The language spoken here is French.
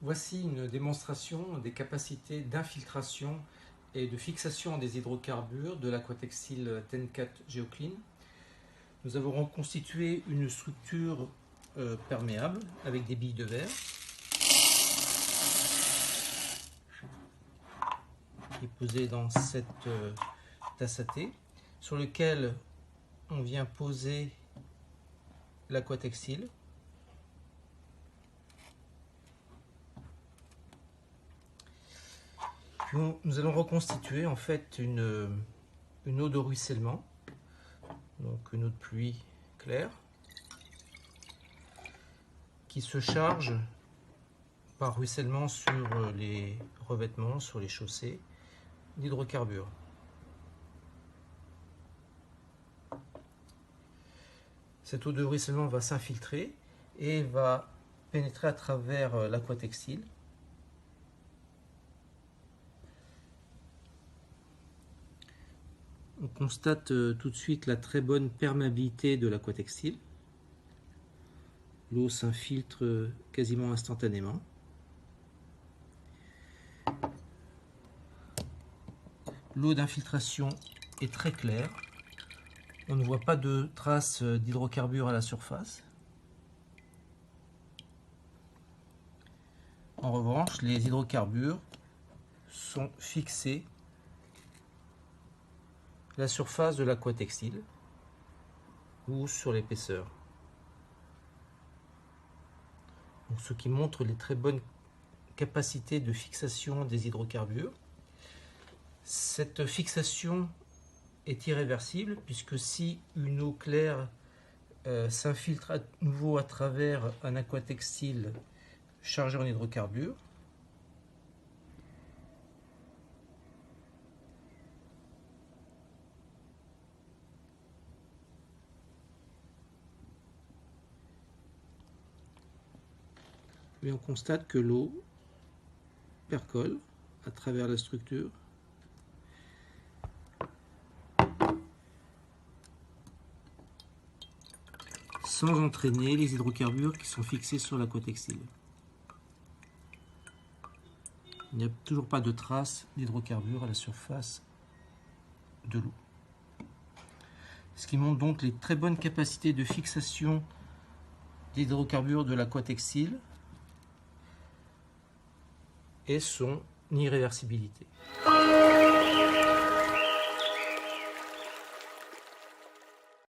Voici une démonstration des capacités d'infiltration et de fixation des hydrocarbures de l'aquatextile TEN4 Geoclean. Nous avons reconstitué une structure perméable avec des billes de verre qui est posée dans cette tasse à thé, sur lequel on vient poser l'aquatextile. Nous allons reconstituer en fait une eau de ruissellement, donc une eau de pluie claire, qui se charge par ruissellement sur les revêtements, sur les chaussées d'hydrocarbures. Cette eau de ruissellement va s'infiltrer et va pénétrer à travers l'aquatextile. On constate tout de suite la très bonne perméabilité de l'aquatextile. L'eau s'infiltre quasiment instantanément. L'eau d'infiltration est très claire. On ne voit pas de traces d'hydrocarbures à la surface. En revanche, les hydrocarbures sont fixés à la surface de l'aquatextile ou sur l'épaisseur. Ce qui montre les très bonnes capacités de fixation des hydrocarbures. Cette fixation est irréversible puisque si une eau claire s'infiltre à nouveau à travers un aquatextile chargé en hydrocarbures, on constate que l'eau percole à travers la structure sans entraîner les hydrocarbures qui sont fixés sur l'aquatextile. Il n'y a toujours pas de traces d'hydrocarbures à la surface de l'eau. Ce qui montre donc les très bonnes capacités de fixation d'hydrocarbures de l'aquatextile et son irréversibilité.